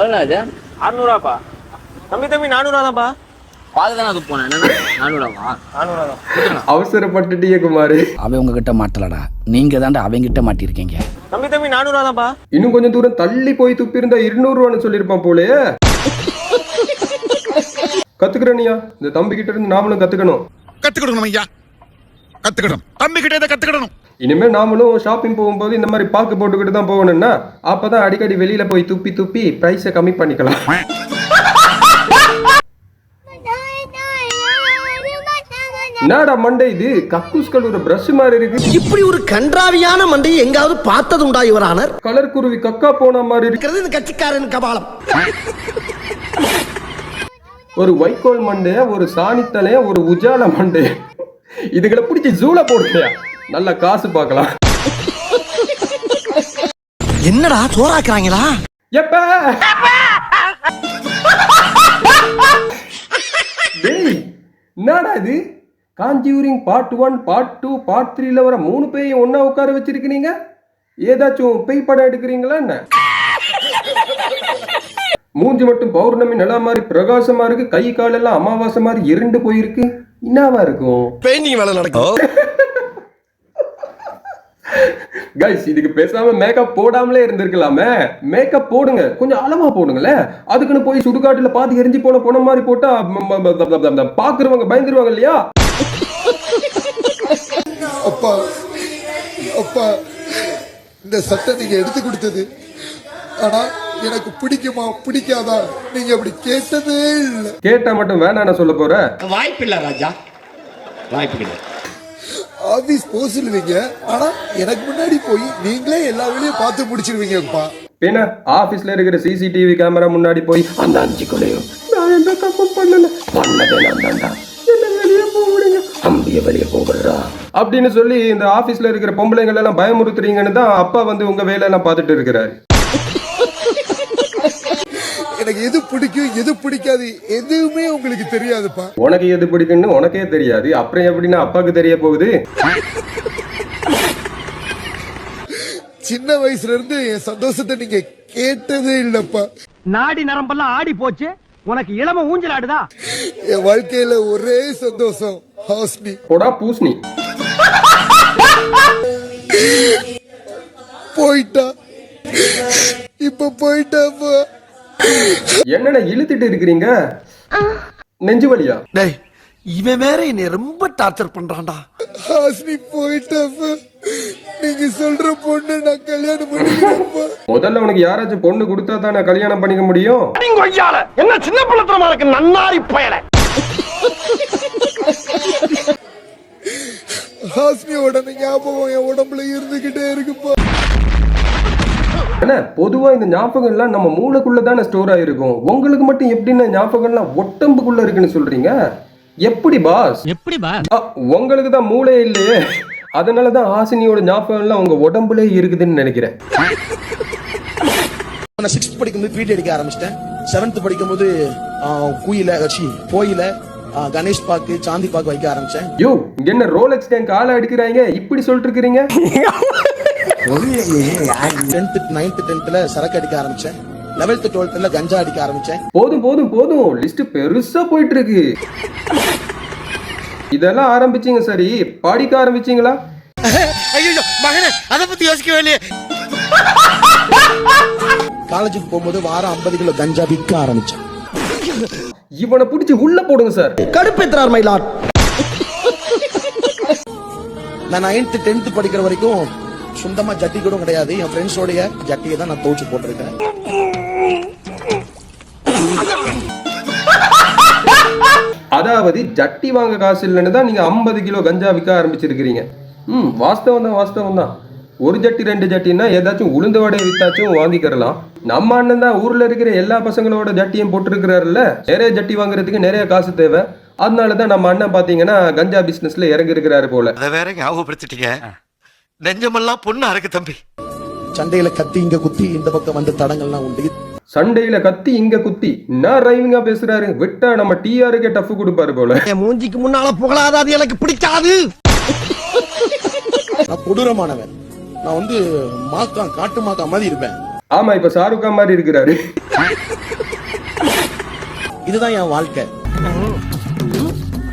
எவ்வளோண்ணாச்சு? 600 தம்பி 400 தான்ப்பா. பால் தானே அது போனேன். என்ன 400வா? 400 தான். அவசரப்பட்டுட்டியே குமாரு. அவன் உங்ககிட்ட மாட்டலடா, நீங்க தாண்டா அவங்க மாட்டிருக்கீங்க. தம்பி 400 தான்ப்பா. இன்னும் கொஞ்சம் தூரம் தள்ளி போய் துப்பி இருந்தா 200 சொல்லிருப்பான் போலயே. கத்துக்கிறனியா, இந்த தம்பி கிட்ட இருந்து நாமளும் கத்துக்கணும். கத்துக்கணும் ஐயா, கத்துக்கணும். தம்பி கிட்ட இதை கத்துக்கணும். இனிமேல் நாமளும் ஷாப்பிங் போகும்போது இந்த மாதிரி பாக்கு போட்டுக்கிட்டு தான் போகணும்னா அப்பதான் அடிக்கடி வெளியில போய் துப்பி துப்பி பிரைஸை கம்மி பண்ணிக்கலாம். என்னடா மண்டை இது, கக்கூஸ்கள் ஒரு பிரஷ் மாதிரி இருக்கு. இப்படி ஒரு கன்றாவியான மண்டையை எங்காவது பார்த்தது உண்டா இவரானர்? கலர் குருவி கக்கா போன மாதிரி இருக்கிறது இந்த கட்சிக்காரன் கபாலம். ஒரு வைக்கோல் மண்டைய, ஒரு சாணித்தலைய, ஒரு உஜால மண்டைய, இதுகளை பிடிச்சி ஜூல போடுறியா, நல்ல காசு பார்க்கலாம். என்னடா சோறாக்குறாங்களா? எப்ப டேய், என்னடா இது, காஞ்சியூரிங் பார்ட் 1 பார்ட் 2 பார்ட் 3ல வர 3 பேரையும் ஒன்னா உட்கார வச்சிருக்கீங்க. ஏதாச்சும் பேய் படம் எடுக்கிறீங்களா என்ன? மூஞ்சி மட்டும் பௌர்ணமி நிலா மாதிரி பிரகாசமா இருக்கு, கை காலெல்லாம் அமாவாசை மாதிரி இருண்டு போயிருக்கு. என்னவா இருக்கும்? பெயிண்டிங் வேலை நடக்கும். கைஸ், இதுக்கு பேசாம மேக்கப் போடாமலே இருந்திருக்கலாமே. மேக்கப் போடுங்க, கொஞ்சம் அளவா போடுங்களே. அதுக்குன்னு போய் சுடுகாட்டுல பாதி எரிஞ்சு போன மாதிரி போட்டா பாக்குறவங்க பயந்துருவாங்க இல்லையா? அப்பா அப்பா, இந்த சட்டை நீங்க எடுத்து கொடுத்தது, ஆனா எனக்கு பிடிக்குமா பிடிக்காதா நீங்க அப்படி கேட்டதே இல்ல. கேட்டா மட்டும் வேணான்னு சொல்ல போற? வாய்ப்பு இல்ல ராஜா, வாய்ப்பு கிடையாது. ஆபீஸ் போக சொல்லுவீங்க, ஆனா எனக்கு முன்னாடி போய் நீங்களே எல்லா வேலையும் பார்த்து முடிச்சிருவீங்கப்பா. பின்ன ஆபீஸ்ல இருக்கிற சிசிடிவி கேமரா முன்னாடி போய் அந்த 5 கொலையும் நான் எந்த தப்பும் பண்ணல, பண்ணதே நான் தான்டா, என்ன வெளியே போடுங்க, அம்பிய வெளியே போடுறா அப்படின்னு சொல்லி இந்த ஆபீஸ்ல இருக்கிற பொம்பளைங்கள் எல்லாம் பயமுறுத்துறீங்கன்னு தான் அப்பா வந்து உங்க வேலையெல்லாம் பார்த்துட்டு இருக்கிறாரு. எனக்கு எது பிடிக்கும் எது பிடிக்காது எதுவுமே உங்களுக்கு தெரியாதுப்பா. உனக்கு எது பிடிக்குன்னு உனக்கே தெரியாது, அப்புறம் எப்படின்னா அப்பாவுக்கு தெரிய போகுது? சின்ன வயசுல இருந்து என் சந்தோஷத்தை நீங்க கேட்டதே இல்லப்பா. நாடி நரம்பெல்லாம் ஆடி போச்சு, உனக்கு இளம ஊஞ்சல் ஆடுதா? என் வாழ்க்கையில ஒரே சந்தோஷம், ஹாஸ்னி. போடா பூஸ்னி. போயிட்டா, இப்ப போயிட்டாப்பா. என்னடா இழுத்துட்டு இருக்கிறீங்க? நெஞ்சு வலியா? டேய், இவன் வேற என்னை ரொம்ப டார்ச்சர் பண்றான்டா. ஹாஸ்னி போயிட்டாப்பா. நீங்க சொல்ற பொண்ணு நான் கல்யாணம் பண்ணிக்கிறேன்ப்பா. முதல்ல உனக்கு யாராச்சும் பொண்ணு கொடுத்தா தான் நான் கல்யாணம் பண்ணிக்க முடியும். என்ன சின்ன பிள்ளைத்தனமா இருக்கு, நன்னாரி பயல. ஹாஸ்னியோட ஞாபகம் என் உடம்புல இருந்துகிட்டே இருக்குப்பா. ஆனா பொதுவா இந்த ஞாபகம் எல்லாம் நம்ம மூளைக்குள்ள தானே ஸ்டோர் ஆயிருக்கும். உங்களுக்கு மட்டும் எப்படின்னா ஞாபகம் எல்லாம் ஒட்டம்புக்குள்ள இருக்குன்னு சொல்றீங்க? எப்படி பாஸ்? எப்படி பாஸ்? உங்களுக்கு தான் மூளை இல்லையே, அதனாலதான் ஹாசினியோட ஞாபகம் எல்லாம் உங்க உடம்புலே இருக்குதுன்னு நினைக்கிறேன். நான் 6th படிக்கும்போது பீடி அடிக்க ஆரம்பிச்சிட்டேன். 7th படிக்கும்போது கோயில கணேஷ் பாக்கு, சாந்தி பாக்கு வைக்க ஆரம்பிச்சேன். யோ, இங்க என்ன ரோலெக்ஸ் டேங்க் ஆள அடிக்கிறாங்க இப்படி சொல்லிட்டு இருக்கீங்க? 10th 9th 10thல சரக்கு அடிக்க ஆரம்பிச்சேன். 11th 12thல கஞ்சா அடிக்க ஆரம்பிச்சேன். போதும் போதும் போதும், லிஸ்ட் பெருசா போயிட்டு இருக்கு. இதெல்லாம் ஆரம்பிச்சீங்க சரி, படிக்க ஆரம்பிச்சீங்களா? ஐயோ மகனே, அத பத்தி யோசிக்கவே இல்லையே. காலேஜுக்கு போகும்போது வாரம் 50 கிலோ கஞ்சா விற்க ஆரம்பிச்சேன். இவனை பிடிச்சி உள்ள போடுங்க சார். கடுப்பேத்துறார் மயிலாட். நான் 9th 10th படிக்கிற வரைக்கும் சொந்தமா ஜட்டி கூட கிடையாது. என் ஃப்ரெண்ட்ஸோடைய ஜட்டியை தான் நான் துவச்சு போட்டிருக்கேன். அதாவது ஜட்டி வாங்க காசு இல்லைன்னு தான் நீங்க 50 கிலோ கஞ்சா விற்க ஆரம்பிச்சிருக்கிறீங்க. வாஸ்தவம் தான், வாஸ்தவம் தான். ஒரு ஜட்டி 2 ஜட்டின்னா ஏதாச்சும் உளுந்து வடையை வித்தாச்சும் வாங்கிக்கிறலாம். நம்ம அண்ணன் தான் ஊர்ல இருக்கிற எல்லா பசங்களோட ஜட்டியும் போட்டுருக்கிறாருல்ல. நிறைய ஜட்டி வாங்குறதுக்கு நிறைய காசு தேவை. அதனாலதான் நம்ம அண்ணன் பாத்தீங்கன்னா கஞ்சா பிசினஸ்ல இறங்கி இருக்கிறாரு போல. அதை வேற ஞாபகப்படுத்திட்டீங்க, நெஞ்சமெல்லாம் பொண்ணா இருக்கு தம்பி. சண்டையில கத்தி இங்க குத்தி இந்த பக்கம் வந்து தடங்கள்லாம் உண்டு. சண்டையில கத்தி இங்க குத்தி நான் ரைவிங்கா பேசுறாரு. விட்டா நம்ம டிஆருக்கே டஃப் கொடுப்பாரு போல. மூஞ்சிக்கு முன்னால புகழாத, அது எனக்கு பிடிக்காது. நான் கொடூரமானவன். நான் வந்து காட்டு மாக்கா மாதிரி இருப்பேன். ஆமா இப்ப ஷாருக் கான் மாதிரி இருக்கிறாரு. இதுதான் என் வாழ்க்கை.